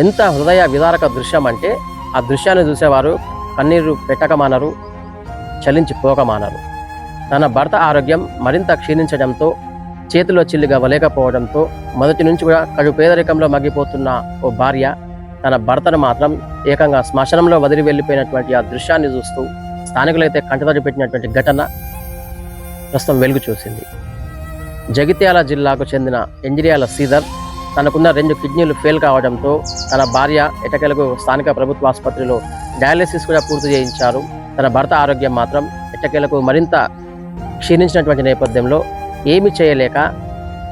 ఎంత హృదయ విదారక దృశ్యం అంటే ఆ దృశ్యాన్ని చూసేవారు కన్నీరు పెట్టకమానరు, చలించిపోకమానరు. తన భర్త ఆరోగ్యం మరింత క్షీణించడంతో, చేతిలో చిల్లిగవ్వలేకపోవడంతో మొదటి నుంచి కూడా కడు పేదరికంలో మగ్గిపోతున్న ఓ భార్య తన భర్తను మాత్రం ఏకంగా శ్మశానంలో వదిలి వెళ్ళిపోయినటువంటి ఆ దృశ్యాన్ని చూస్తూ స్థానికులైతే కంటతడి పెట్టినటువంటి ఘటన ప్రస్తుతం వెలుగు చూసింది. జగిత్యాల జిల్లాకు చెందిన ఎంజిరియాల శ్రీధర్ తనకున్న 2 కిడ్నీలు ఫెయిల్ కావడంతో తన భార్య ఎట్టకేలకు స్థానిక ప్రభుత్వ ఆసుపత్రిలో డయాలసిస్ కూడా పూర్తి చేయించారు. తన భర్త ఆరోగ్యం మాత్రం ఎట్టకేలకు మరింత క్షీణించినటువంటి నేపథ్యంలో ఏమి చేయలేక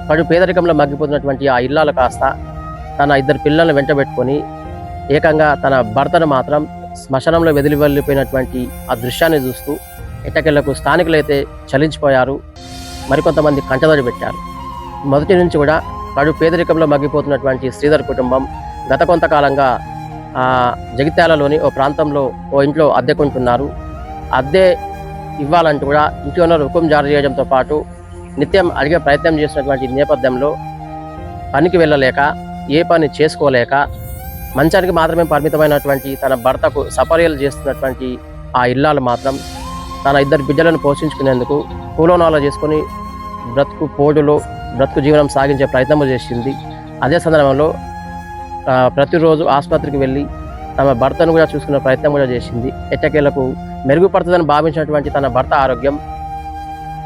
కడు పేదరికంలో మగ్గిపోతున్నటువంటి ఆ ఇల్లాలు కాస్త తన 2 పిల్లలను వెంటబెట్టుకొని ఏకంగా తన భర్తను మాత్రం శ్మశానంలో వెదిలి వెళ్ళిపోయినటువంటి ఆ దృశ్యాన్ని చూస్తూ ఎట్టకేలకు స్థానికులైతే చలించిపోయారు. మరికొంతమంది కంటతడి పెట్టారు. మొదటి నుంచి కూడా కడు పేదరికంలో మగ్గిపోతున్నటువంటి శ్రీధర్ కుటుంబం గత కొంతకాలంగా జగిత్యాలలోని ఓ ప్రాంతంలో ఓ ఇంట్లో అద్దెకుంటున్నారు. అద్దె ఇవ్వాలంటూ కూడా ఇంటి ఓనర్ హుకుం జారీ చేయడంతో పాటు నిత్యం అడిగే ప్రయత్నం చేసినటువంటి నేపథ్యంలో పనికి వెళ్ళలేక, ఏ పని చేసుకోలేక మంచానికి మాత్రమే పరిమితమైనటువంటి తన భర్తకు సపర్యలు చేస్తున్నటువంటి ఆ ఇల్లాలు మాత్రం తన 2 బిడ్డలను పోషించుకునేందుకు కూలోనాలో చేసుకొని బ్రతుకు జీవనం సాగించే ప్రయత్నం చేసింది. అదే సందర్భంలో ప్రతిరోజు ఆసుపత్రికి వెళ్ళి తమ భర్తను కూడా చూసుకునే ప్రయత్నం కూడా చేసింది. ఎట్టకేలకు మెరుగుపడుతుందని భావించినటువంటి తన భర్త ఆరోగ్యం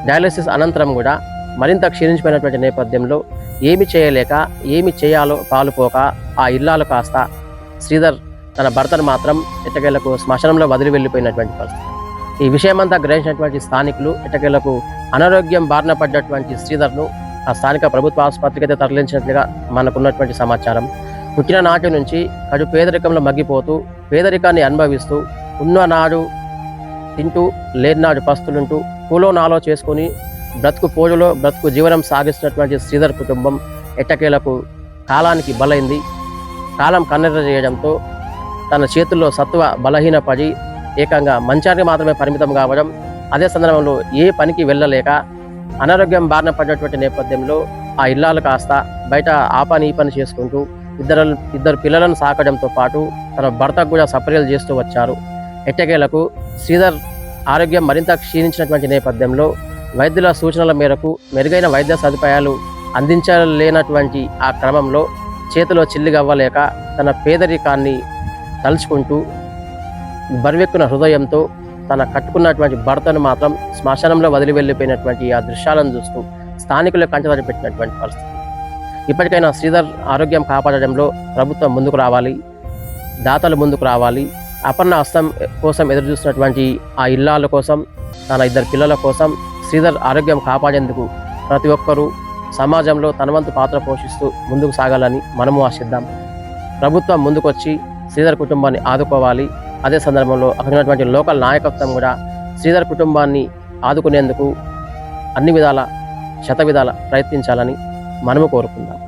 డయాలసిస్ అనంతరం కూడా మరింత క్షీణించిపోయినటువంటి నేపథ్యంలో ఏమి చేయలేక, ఏమి చేయాలో పాలుపోక ఆ ఇల్లాలు కాస్త శ్రీధర్ తన భర్తను మాత్రం ఎట్టకేలకు శ్మశానంలో వదిలి వెళ్ళిపోయినటువంటి పరిస్థితి. ఈ విషయమంతా గ్రహించినటువంటి స్థానికులు ఎట్టకేలకు అనారోగ్యం బారిన పడ్డటువంటి శ్రీధర్ను ఆ స్థానిక ప్రభుత్వ ఆసుపత్రికి అయితే తరలించినట్లుగా మనకున్నటువంటి సమాచారం. పుట్టిన నాటి నుంచి కడు పేదరికంలో మగ్గిపోతూ పేదరికాన్ని అనుభవిస్తూ ఉన్ననాడు తింటూ లేనినాడు పస్తులుంటూ కూలో నాలో చేసుకొని బ్రతుకు జీవనం సాగిస్తున్నటువంటి శ్రీధర్ కుటుంబం ఎట్టకేలకు కాలానికి బలైంది. కాలం కన్నెర చేయడంతో తన చేతుల్లో సత్వ బలహీనపడి ఏకంగా మంచానికి మాత్రమే పరిమితం కావడం, అదే సందర్భంలో ఏ పనికి వెళ్ళలేక అనారోగ్యం బారిన పడినటువంటి నేపథ్యంలో ఆ ఇల్లాలు కాస్త బయట ఆ పని ఈ పని చేసుకుంటూ ఇద్దరు పిల్లలను సాకడంతో పాటు తన భర్తకు కూడా సపర్యలు చేస్తూ వచ్చారు. ఎట్టకేలకు శ్రీధర్ ఆరోగ్యం మరింత క్షీణించినటువంటి నేపథ్యంలో వైద్యుల సూచనల మేరకు మెరుగైన వైద్య సదుపాయాలు అందించలేనటువంటి ఆ క్రమంలో చేతిలో చిల్లిగవ్వలేక తన పేదరికాన్ని తలుచుకుంటూ బరువెక్కున హృదయంతో తన కట్టుకున్నటువంటి భర్తను మాత్రం శ్మశానంలో వదిలి వెళ్ళిపోయినటువంటి ఆ దృశ్యాలను చూస్తూ స్థానికులు కంటతడి పెట్టినటువంటి పరిస్థితి. ఇప్పటికైనా శ్రీధర్ ఆరోగ్యం కాపాడడంలో ప్రభుత్వం ముందుకు రావాలి, దాతలు ముందుకు రావాలి. అపర్ణ హస్తం కోసం ఎదురు చూస్తున్నటువంటి ఆ ఇల్లాల కోసం, తన 2 పిల్లల కోసం శ్రీధర్ ఆరోగ్యం కాపాడేందుకు ప్రతి ఒక్కరూ సమాజంలో తన వంతు పాత్ర పోషిస్తూ ముందుకు సాగాలని మనము ఆశిద్దాం. ప్రభుత్వం ముందుకొచ్చి శ్రీధర్ కుటుంబాన్ని ఆదుకోవాలి. అదే సందర్భంలో అక్కడ ఉన్నటువంటి లోకల్ నాయకత్వం కూడా శ్రీధర్ కుటుంబాన్ని ఆదుకునేందుకు అన్ని విధాల శతవిధాల ప్రయత్నించాలని మనము కోరుకుందాం.